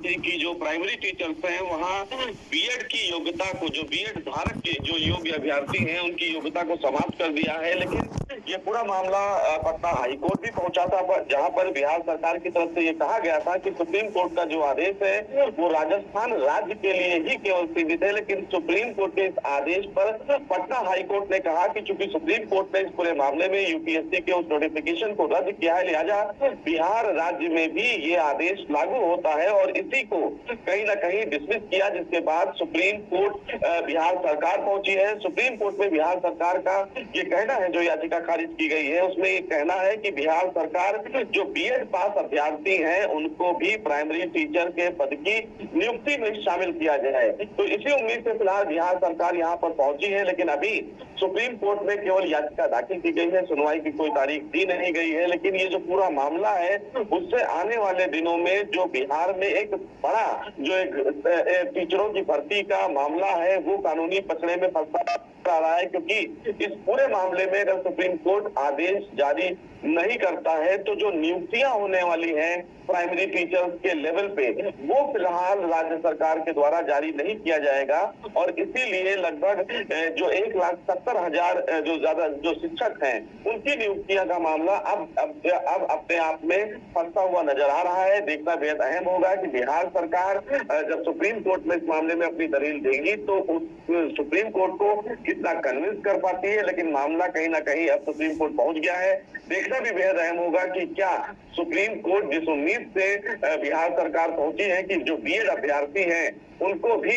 कि जो primary teachers हैं वहाँ बीएड की योग्यता को, जो बीएड धारक के जो योग्य अभ्यर्थी हैं उनकी योग्यता को समाप्त कर दिया है। लेकिन ये पूरा मामला पटना हाईकोर्ट भी पहुंचा था, जहां पर बिहार सरकार की तरफ से ये कहा गया था कि सुप्रीम कोर्ट का जो आदेश है वो राजस्थान राज्य के लिए ही केवल सीमित है। लेकिन सुप्रीम कोर्ट के इस आदेश पर पटना हाईकोर्ट ने कहा कि चूंकि सुप्रीम कोर्ट ने इस पूरे मामले में यूपीएससी के उस नोटिफिकेशन को रद्द किया है, लिहाजा बिहार राज्य में भी ये आदेश लागू होता है और इसी को कहीं ना कहीं डिसमिस किया, जिसके बाद सुप्रीम कोर्ट बिहार सरकार पहुंची है। सुप्रीम कोर्ट में बिहार सरकार का ये कहना है, जो याचिका खारिज की गई है उसमें ये कहना है कि बिहार सरकार जो बीएड पास अभ्यर्थी हैं उनको भी प्राइमरी टीचर के पद की नियुक्ति में शामिल किया जाए। तो इसी उम्मीद से फिलहाल बिहार सरकार यहाँ पर पहुंची है, लेकिन अभी सुप्रीम कोर्ट में केवल याचिका दाखिल की गई है, सुनवाई की कोई तारीख दी नहीं गई है। लेकिन ये जो पूरा मामला है उससे आने वाले दिनों में जो बिहार में एक बड़ा जो एक टीचरों की भर्ती का मामला है वो कानूनी पचड़े में फंसा रहा है, क्योंकि इस पूरे मामले में अगर सुप्रीम कोर्ट आदेश जारी नहीं करता है तो जो नियुक्तियां होने वाली हैं प्राइमरी टीचर्स के लेवल पे वो फिलहाल राज्य सरकार के द्वारा जारी नहीं किया जाएगा। और इसीलिए लगभग जो 1,70,000 जो ज्यादा जो शिक्षक हैं उनकी नियुक्तियां का मामला अब अपने आप में फंसा हुआ नजर आ रहा है। देखना बेहद अहम होगा कि बिहार सरकार जब सुप्रीम कोर्ट में इस मामले में अपनी दलील देगी तो उस सुप्रीम कोर्ट को कितना कन्विंस कर पाती है। लेकिन मामला कहीं ना कहीं अब सुप्रीम कोर्ट पहुंच गया है। देखना भी बेहद अहम होगा कि क्या सुप्रीम कोर्ट जिस उम्मीद से बिहार सरकार पहुंची है कि जो बीएड अभ्यर्थी हैं उनको भी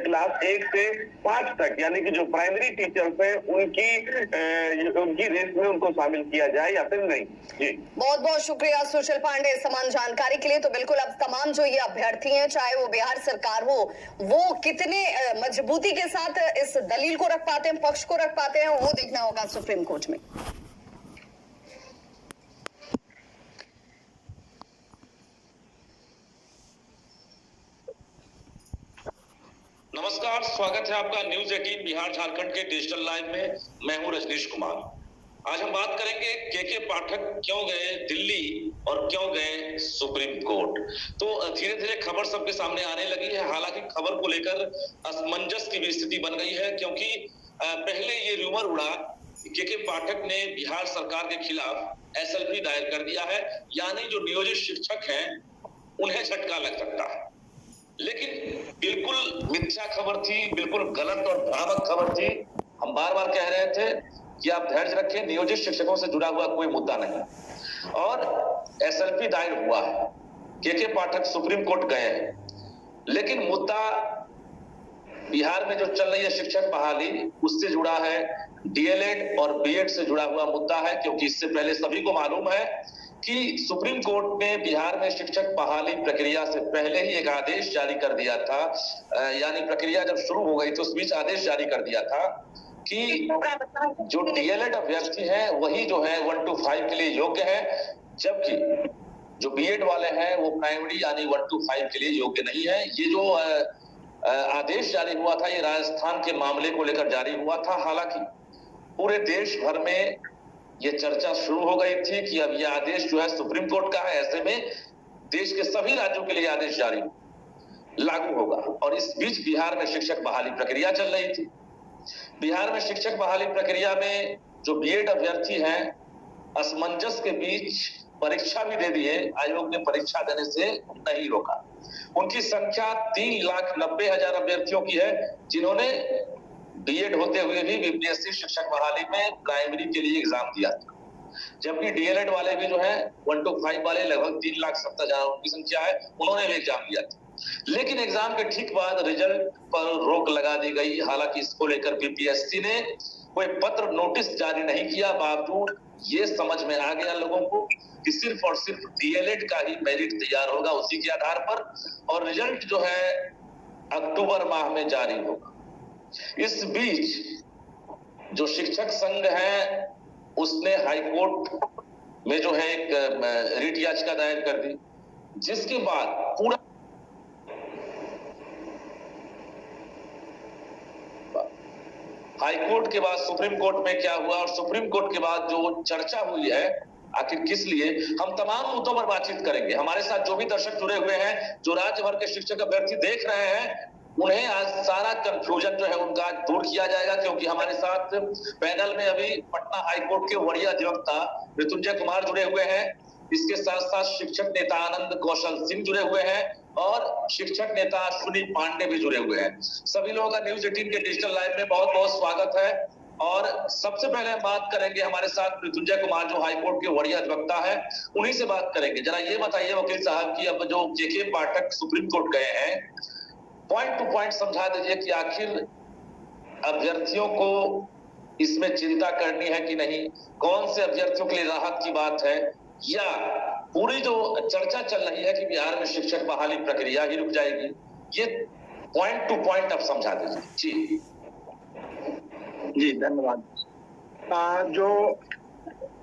क्लास 1 से 5 तक यानी कि जो प्राइमरी टीचर्स हैं उनकी रेस में उनको शामिल किया जाए या फिर नहीं। जी बहुत बहुत शुक्रिया सुशील पांडे समान जानकारी के लिए। तो बिल्कुल अब तमाम जो ये अभ्यर्थी हैं चाहे वो बिहार सरकार हो वो कितने मजबूती के साथ इस दलील को रख पाते हैं, पक्ष को रख पाते हैं, वो देखना होगा सुप्रीम कोर्ट में। नमस्कार, स्वागत है आपका न्यूज 18 बिहार झारखंड के डिजिटल लाइव में। मैं हूं रजनीश कुमार। आज हम बात करेंगे के पाठक क्यों गए दिल्ली और क्यों गए सुप्रीम कोर्ट। तो धीरे धीरे खबर सबके सामने आने लगी है। हालांकि खबर को लेकर असमंजस की भी स्थिति बन गई है, क्योंकि पहले ये रूमर उड़ा के पाठक ने बिहार सरकार के खिलाफ एसएलपी दायर कर दिया है, यानी जो नियोजित शिक्षक हैं उन्हें झटका लग सकता है। लेकिन बिल्कुल मिथ्या खबर थी, बिल्कुल गलत और भ्रामक खबर थी। हम बार बार कह रहे थे कि आप धैर्य रखें, नियोजित शिक्षकों से जुड़ा हुआ कोई मुद्दा नहीं। और एसएलपी दायर हुआ है, के पाठक सुप्रीम कोर्ट गए हैं, लेकिन मुद्दा बिहार में जो चल रही है शिक्षक बहाली उससे जुड़ा है, डीएलएड और बीएड से जुड़ा हुआ मुद्दा है। क्योंकि इससे पहले सभी को मालूम है कि सुप्रीम कोर्ट ने बिहार में शिक्षक बहाली प्रक्रिया से पहले ही एक आदेश जारी कर दिया था, यानी प्रक्रिया जब शुरू हो गई तो उस बीच आदेश जारी कर दिया था कि जो डीएलएड अभ्यर्थी हैं वही जो है 1 to 5 के लिए योग्य है, जबकि जो बीएड वाले हैं वो प्राइमरी यानी 1 to 5 के लिए योग्य नहीं है। ये जो आदेश जारी हुआ था ये राजस्थान के मामले को लेकर जारी हुआ था। हालांकि पूरे देश भर में ये चर्चा शुरू हो गई थी कि अब ये आदेश जो है सुप्रीम कोर्ट का है, ऐसे में देश के सभी राज्यों के लिए आदेश जारी लागू होगा। और इस बीच बिहार में शिक्षक बहाली प्रक्रिया चल रही थी। बिहार में शिक्षक बहाली प्रक्रिया में जो बीएड अभ्यर्थी हैं असमंजस के बीच परीक्षा भी दे दिए। आयोग ने परीक्षा देने से नहीं रोका। उनकी संख्या 3,90,000 अभ्यर्थियों की है जिन्होंने बीएड होते हुए भी बीपीएससी शिक्षक बहाली में प्राइमरी के लिए एग्जाम दिया था, जबकि डीएलएड वाले भी जो है 1 to 5 वाले लगभग 3,70,000 की संख्या है, उन्होंने भी एग्जाम दिया था। लेकिन एग्जाम के ठीक बाद रिजल्ट पर रोक लगा दी गई। हालांकि इसको लेकर बीपीएससी ने कोई पत्र नोटिस जारी नहीं किया, बावजूद ये समझ में आ गया लोगों को कि सिर्फ और सिर्फ डीएलएड का ही मेरिट तैयार होगा उसी के आधार पर, और रिजल्ट जो है अक्टूबर माह में जारी होगा। इस बीच जो शिक्षक संघ है उसने हाईकोर्ट में जो है एक रिट याचिका दायर कर दी, जिसके बाद पूरा हाईकोर्ट के बाद सुप्रीम कोर्ट में क्या हुआ और सुप्रीम कोर्ट के बाद जो चर्चा हुई है आखिर किस लिए, हम तमाम मुद्दों पर बातचीत करेंगे। हमारे साथ जो भी दर्शक जुड़े हुए हैं, जो राज्य भर के शिक्षक अभ्यर्थी देख रहे हैं, उन्हें आज सारा कंफ्यूजन जो है उनका दूर किया जाएगा, क्योंकि हमारे साथ पैनल में अभी पटना हाईकोर्ट के वरीय अधिवक्ता मृत्युंजय कुमार जुड़े हुए हैं। इसके साथ साथ शिक्षक नेता आनंद कौशल सिंह जुड़े हुए हैं और शिक्षक नेता अश्विनी पांडे भी जुड़े हुए हैं। सभी लोगों का न्यूज 18 के डिजिटल लाइव में बहुत बहुत स्वागत है। और सबसे पहले हम बात करेंगे, हमारे साथ मृत्युंजय कुमार जो हाईकोर्ट के वरीय अधिवक्ता है, उन्हीं से बात करेंगे। जरा ये बताइए वकील साहब कि अब जो के पाठक सुप्रीम कोर्ट गए हैं, पॉइंट टू पॉइंट समझा दीजिए कि आखिर अभ्यर्थियों को इसमें चिंता करनी है कि नहीं, कौन से अभ्यर्थियों के लिए राहत की बात है, या पूरी जो चर्चा चल रही है कि बिहार में शिक्षक बहाली प्रक्रिया ही रुक जाएगी। ये पॉइंट टू पॉइंट आप समझा दीजिए। जी धन्यवाद। जो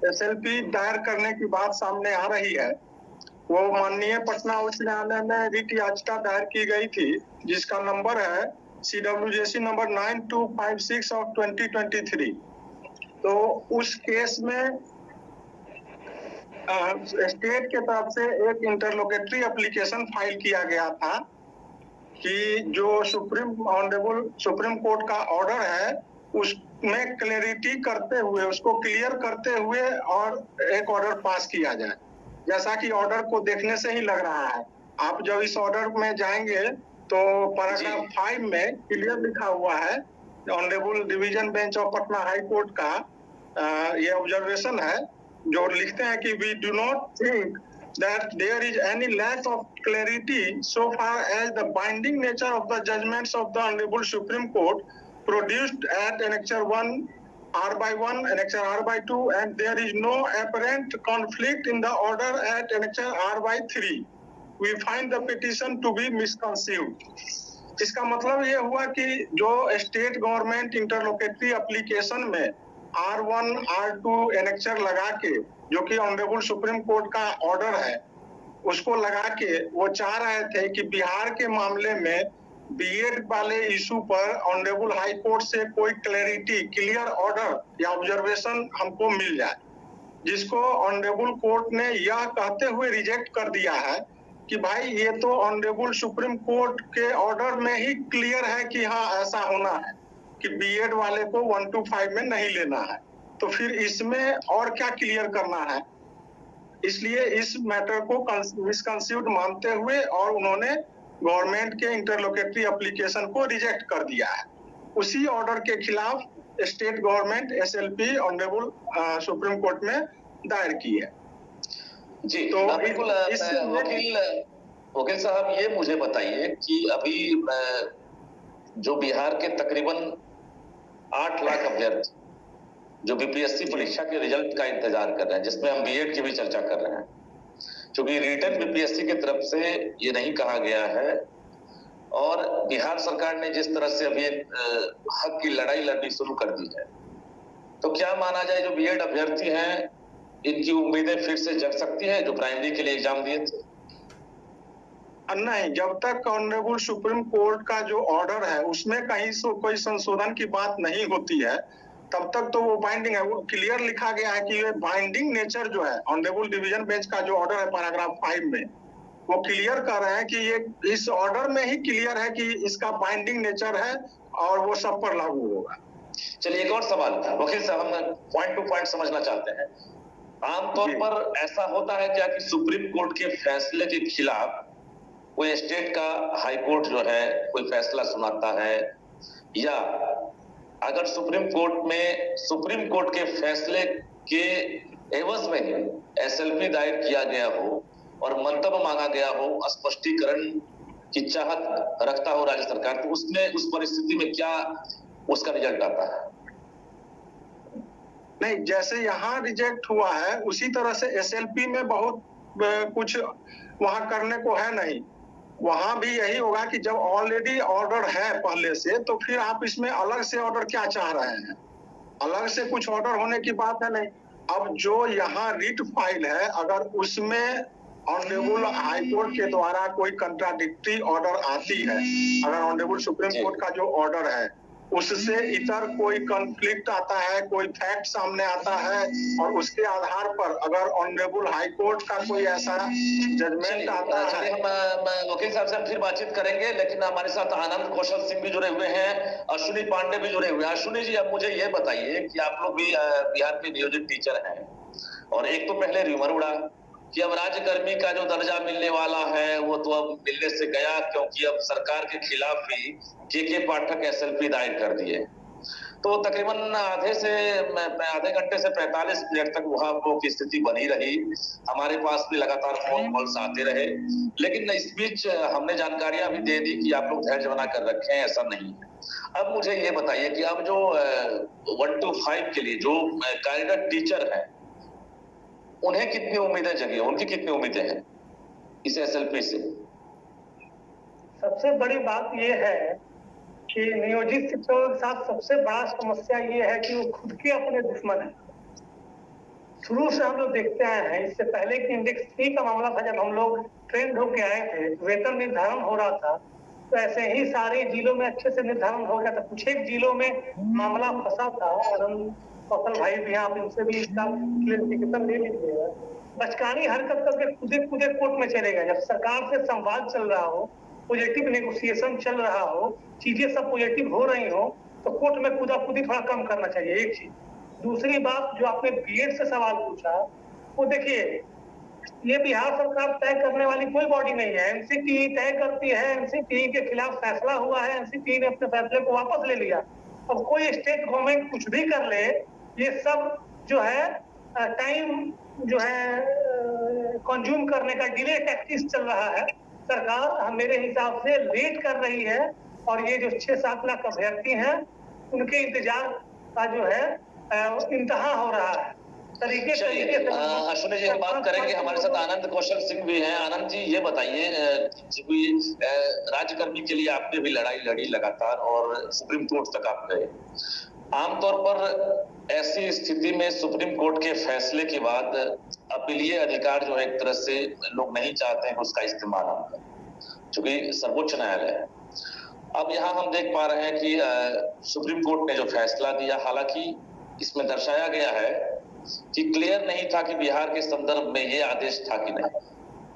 एसएलपी दायर करने की बात सामने आ रही है, वो माननीय पटना उच्च न्यायालय में रिट याचिका दायर की गई थी, जिसका नंबर है CWJC नंबर 9256 ऑफ 2023। तो उस केस में स्टेट के तरफ से एक इंटरलोकेटरी एप्लीकेशन फाइल किया गया था कि जो ऑनरेबल सुप्रीम कोर्ट का ऑर्डर है उसमें क्लैरिटी करते हुए, उसको क्लियर करते हुए और एक ऑर्डर पास किया जाए। जैसा कि ऑर्डर को देखने से ही लग रहा है, आप जब इस ऑर्डर में जाएंगे तो पैराग्राफ 5 में क्लियर लिखा हुआ है, honourable division bench of Patna high court का ये ऑब्जर्वेशन है, जो लिखते हैं कि we do not think that there is any lack of clarity so far as the binding nature of the judgments of the Honorable Supreme Court produced at Annexure 1 R/1, Annexure R/2, and there is no apparent conflict in the order at Annexure R/3. We find the petition to be misconceived. इसका मतलब ये हुआ कि जो state government interlocutory application में R1, R2 annexure लगा के, जो कि ऑनरेबल सुप्रीम कोर्ट का ऑर्डर है, उसको लगा के वो चाह रहे थे कि बिहार के मामले में बीएड वाले इशू पर ऑनरेबल हाई कोर्ट से कोई क्लैरिटी, क्लियर ऑर्डर या ऑब्जर्वेशन हमको मिल जाए, जिसको ऑनरेबल कोर्ट ने यह कहते हुए रिजेक्ट कर दिया है कि भाई ये तो ऑनरेबल सुप्रीम कोर्ट के ऑर्डर में ही क्लियर है कि हाँ ऐसा होना है कि बीएड वाले को 1 to 5 में नहीं लेना है, तो फिर इसमें और क्या क्लियर करना है। इसलिए इस मैटर को मिसकंसीव्ड मानते हुए और उन्होंने गवर्नमेंट के इंटरलोकेटरी एप्लीकेशन को रिजेक्ट कर दिया है। उसी ऑर्डर के खिलाफ state government SLP honourable supreme court में दायर की है। जी तो बिल्कुल। वकील साहब ये मुझे बताइए कि अभी जो बिहार के तकरीबन 8 लाख अभ्यर्थी जो बीपीएससी परीक्षा के रिजल्ट का इंतजार कर रहे हैं, जिसमें हम बीएड की भी चर्चा कर रहे हैं, क्योंकि रिटर्न बीपीएससी की तरफ से ये नहीं कहा गया है, और बिहार सरकार ने जिस तरह से अभी हक की लड़ाई लड़नी शुरू कर दी है, तो क्या माना जाए जो बीएड अभ्यर्थी हैं इनकी उम्मीदें फिर से जग सकती है जो प्राइमरी के लिए एग्जाम दिए थे? नहीं, जब तक ऑनरेबल सुप्रीम कोर्ट का जो ऑर्डर है उसमें कहीं से कोई संशोधन की बात नहीं होती है, तब तक तो वो बाइंडिंग है। वो क्लियर लिखा गया है कि ये बाइंडिंग नेचर जो है, ऑनरेबल डिवीजन बेंच का जो ऑर्डर है पैराग्राफ 5 में, वो क्लियर कर रहे हैं कि ये इस ऑर्डर में ही क्लियर है कि इसका बाइंडिंग नेचर है और वो सब पर लागू होगा। चलिए एक और सवाल वकील साहब, हम पॉइंट टू पॉइंट समझना चाहते हैं। आमतौर पर ऐसा होता है क्या कि सुप्रीम कोर्ट के फैसले के खिलाफ कोई स्टेट का हाई कोर्ट जो है कोई फैसला सुनाता है, या अगर सुप्रीम कोर्ट के फैसले के एवज में ही एसएलपी दायर किया गया हो और मंतव्य मांगा गया हो, स्पष्टीकरण की चाहत रखता हो राज्य सरकार, तो उसमें उस परिस्थिति में क्या उसका रिजल्ट आता है? नहीं, जैसे यहाँ रिजेक्ट हुआ है उसी तरह से एसएलपी में बहुत कुछ वहां करने को है नहीं। वहां भी यही होगा कि जब ऑलरेडी ऑर्डर है पहले से, तो फिर आप इसमें अलग से ऑर्डर क्या चाह रहे हैं? अलग से कुछ ऑर्डर होने की बात है नहीं। अब जो यहाँ रिट फाइल है, अगर उसमें ऑनरेबल हाई कोर्ट के द्वारा कोई कंट्राडिक्टरी ऑर्डर आती है, अगर ऑनरेबल सुप्रीम कोर्ट का जो ऑर्डर है उससे इतर कोई कॉन्फ्लिक्ट आता है, कोई फैक्ट सामने आता है और उसके आधार पर अगर ऑनरेबल हाई कोर्ट का कोई ऐसा जजमेंट आता है। चलिए हम वकील साहब से हम फिर बातचीत करेंगे, लेकिन हमारे साथ आनंद कौशल सिंह भी जुड़े हुए हैं, अश्विनी पांडे भी जुड़े हुए हैं। अश्विनी जी, अब मुझे ये बताइए कि आप लोग भी बिहार के नियोजित टीचर हैं, और एक तो पहले र्यूमर उड़ा कि अब राज्यकर्मी का जो दर्जा मिलने वाला है वो तो अब मिलने से गया, क्योंकि अब सरकार के खिलाफ ही के पाठक एसएलपी दायर कर दिए। तो तकरीबन आधे घंटे से 45 मिनट तक वहां वो की स्थिति बनी रही। हमारे पास भी लगातार फोन कॉल्स आते रहे, लेकिन इस बीच हमने जानकारियां भी दे दी कि आप लोग धैर्य बना कर रखें, ऐसा नहीं है। अब मुझे ये बताइए कि अब जो 1 to 5 के लिए जो कार्यरत टीचर हैं, उन्हें कितनी उम्मीदें जगी, उनकी कितनी उम्मीदें हैं इस एसएलपी से? सबसे बड़ी बात यह है कि नियोजित शिक्षकों के साथ सबसे बड़ा समस्या ये है कि वो खुद के अपने दुश्मन हैं। शुरू से हम लोग देखते आए हैं, इससे पहले कि इंडेक्स 3 का मामला था, जब हम लोग ट्रेंड होके आए थे, वेतन निर्धारण हो रहा था, तो ऐसे ही सारे जिलों में अच्छे से निर्धारण हो गया था। कुछ एक जिलों में मामला फंसा था, आनंद कौशल भाई भी, आप इनसे भी इसका क्लियरिफिकेशन ले लीजिएगा। बचकानी हरकत करके खुदे कोर्ट में चले गए। जब सरकार से संवाद चल रहा हो, पॉजिटिव नेगोशिएशन चल रहा हो, चीजें सब पॉजिटिव हो रही हो, तो कोर्ट में खुदी थोड़ा कम करना चाहिए, एक चीज। दूसरी बात, जो आपने बीएड से सवाल पूछा, वो देखिए, ये बिहार सरकार तय करने वाली कोई बॉडी नहीं है। एनसीटीई तय करती है, एनसीटीई के खिलाफ फैसला हुआ है, एनसीटीई ने अपने फैसले को वापस ले लिया। अब कोई स्टेट गवर्नमेंट कुछ भी कर ले, ये सब जो है टाइम जो है कंज्यूम करने का डिले टैक्टिक्स चल रहा है। सरकार मेरे हिसाब से लेट कर रही है, और ये जो 6-7 लाख अभ्यर्थी हैं, उनके इंतजार का जो है इंतहा हो रहा है। तरीके से अश्विनी जी हम बात करेंगे, हमारे साथ आनंद कौशल सिंह भी हैं। आनंद जी, ये बताइए, राज्यकर्मी के लिए आपने भी लड़ाई लड़ी लगातार और सुप्रीम कोर्ट तक आप गए। आमतौर पर ऐसी स्थिति में सुप्रीम कोर्ट के फैसले के बाद अपीलीय अधिकार जो है, एक तरह से लोग नहीं चाहते हैं उसका इस्तेमाल होगा, क्योंकि सर्वोच्च न्यायालय है। अब यहाँ हम देख पा रहे हैं कि सुप्रीम कोर्ट ने जो फैसला दिया, हालांकि इसमें दर्शाया गया है कि क्लियर नहीं था कि बिहार के संदर्भ में ये आदेश था कि नहीं,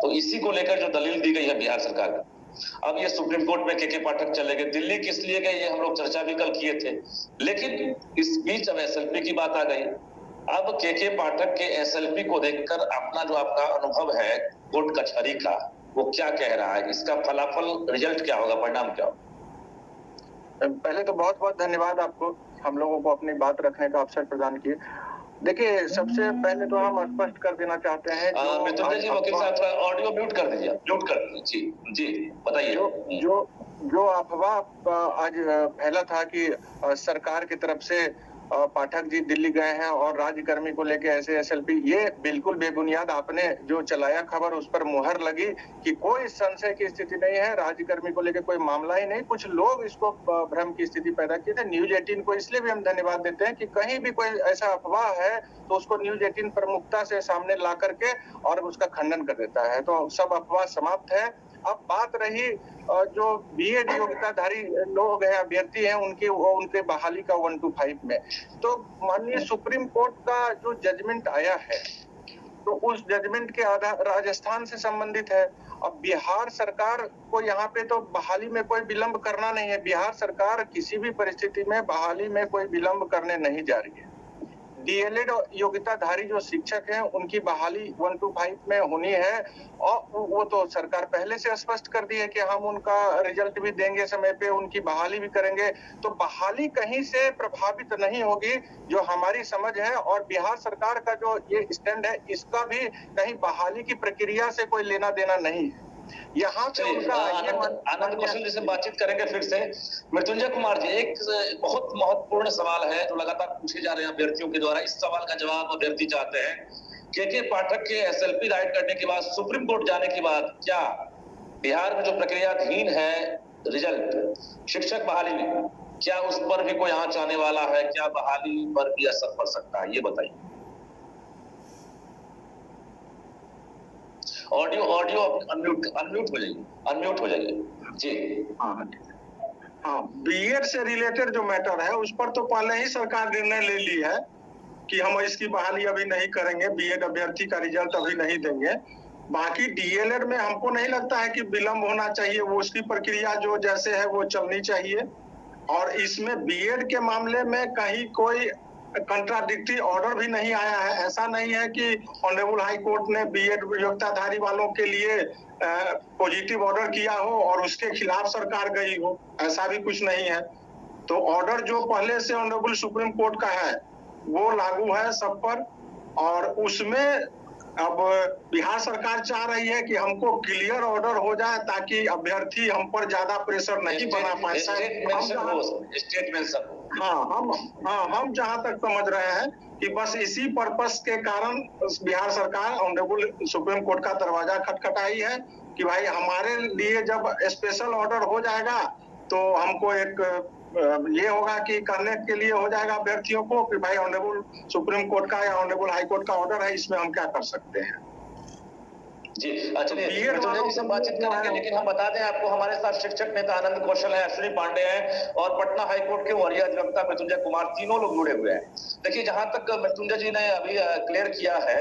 तो इसी को लेकर जो दलील दी गई है बिहार सरकार की। अब ये सुप्रीम कोर्ट में के पाठक चले गए, दिल्ली किस लिए गए ये हम लोग चर्चा भी कल किए थे, लेकिन इस बीच अब एसएलपी की बात आ गई। अब के पाठक के एसएलपी को देखकर अपना जो आपका अनुभव है कोर्ट कचहरी का, वो क्या कह रहा है? इसका फलाफल, रिजल्ट क्या होगा, परिणाम क्या होगा? पहले तो बहुत बहुत धन्यवाद आपको, हम लोगों को अपनी बात रखने का अवसर प्रदान किए। देखिए, सबसे पहले तो हम स्पष्ट कर देना चाहते हैं, मृत्युंजय जी वकील साहब ऑडियो म्यूट कर दीजिए, म्यूट कर दीजिए। जी बताइए। जो अफवाह आज फैला था कि सरकार की तरफ से पाठक जी दिल्ली गए हैं और राज्यकर्मी को लेके ऐसे एसएलपी, ये बिल्कुल बेबुनियाद आपने जो चलाया खबर, उस पर मुहर लगी कि कोई संशय की स्थिति नहीं है, राज्यकर्मी को लेके कोई मामला ही नहीं। कुछ लोग इसको भ्रम की स्थिति पैदा की थे। न्यूज 18 को इसलिए भी हम धन्यवाद देते हैं कि कहीं भी कोई ऐसा अफवाह है तो उसको न्यूज 18 प्रमुखता से सामने ला करके और उसका खंडन कर देता है, तो सब अफवाह समाप्त है। अब बात रही जो बीएड योग्यताधारी लोग हैं, अभ्यर्थी हैं, उनके बहाली का 1 to 5 में, तो माननीय सुप्रीम कोर्ट का जो जजमेंट आया है, तो उस जजमेंट के आधार राजस्थान से संबंधित है। अब बिहार सरकार को यहाँ पे तो बहाली में कोई विलंब करना नहीं है। बिहार सरकार किसी भी परिस्थिति में बहाली में कोई विलंब करने नहीं जा रही है। डीएलएड योग्यताधारी जो शिक्षक हैं, उनकी बहाली 1 to 5 में होनी है, और वो तो सरकार पहले से स्पष्ट कर दी है कि हम उनका रिजल्ट भी देंगे समय पे, उनकी बहाली भी करेंगे। तो बहाली कहीं से प्रभावित नहीं होगी, जो हमारी समझ है। और बिहार सरकार का जो ये स्टैंड है, इसका भी कहीं बहाली की प्रक्रिया से कोई लेना देना नहीं है। यहाँ पे आनंद कौशल जी से बातचीत करेंगे फिर से। मृत्युंजय कुमार जी, एक बहुत महत्वपूर्ण सवाल है जो लगातार पूछे जा रहे हैं अभ्यर्थियों के द्वारा। इस सवाल का जवाब अभ्यर्थी चाहते हैं। के पाठक के एसएलपी राइट करने के बाद, सुप्रीम कोर्ट जाने के बाद, क्या बिहार में जो प्रक्रियाधीन है रिजल्ट शिक्षक बहाली में, क्या उस पर भी कोई आंच आने वाला है? क्या बहाली पर भी असर पड़ सकता है, ये बताइए। ऑडियो अनम्यूट हो जाइए जी। हाँ, बीएड से रिलेटेड जो मैटर है उस पर तो पहले ही सरकार निर्णय ले ली है कि हम इसकी बहाली अभी नहीं करेंगे, बीएड अभ्यर्थी का रिजल्ट अभी नहीं देंगे। बाकी डीएलएड में हमको नहीं लगता है कि विलंब होना चाहिए, वो उसकी प्रक्रिया जो जैसे है वो चलनी चाहिए। और इसमें बीएड के मामले में कहीं कोई कंट्राडिक्टरी ऑर्डर भी नहीं आया है। ऐसा नहीं है कि ऑनरेबल हाई कोर्ट ने बीएड योग्यताधारी वालों के लिए पॉजिटिव ऑर्डर किया हो और उसके खिलाफ सरकार गई हो, ऐसा भी कुछ नहीं है। तो ऑर्डर जो पहले से ऑनरेबल सुप्रीम कोर्ट का है वो लागू है सब पर। और उसमें अब बिहार सरकार चाह रही है कि हमको क्लियर ऑर्डर हो जाए ताकि अभ्यर्थी हम पर ज्यादा प्रेशर नहीं बना पाए। हम जहां तक समझ रहे हैं कि बस इसी पर्पस के कारण बिहार सरकार ऑनरेबल सुप्रीम कोर्ट का दरवाजा खटखटाई है कि भाई हमारे लिए जब स्पेशल ऑर्डर हो जाएगा तो हमको एक ये होगा कि करने के लिए हो जाएगा अभ्यर्थियों को कि भाई ऑनरेबल सुप्रीम कोर्ट का या ऑनरेबल हाई कोर्ट का ऑर्डर है, इसमें हम क्या कर सकते हैं। जी चलिए सब बातचीत करेंगे, लेकिन हम बता दें आपको हमारे साथ शिक्षक नेता आनंद कौशल है, अश्विनी पांडे हैं और पटना हाईकोर्ट के वरीय अधिवक्ता मृत्युंजय कुमार, तीनों लोग जुड़े हुए हैं। देखिए, जहां तक मृत्युंजय जी ने अभी क्लियर किया है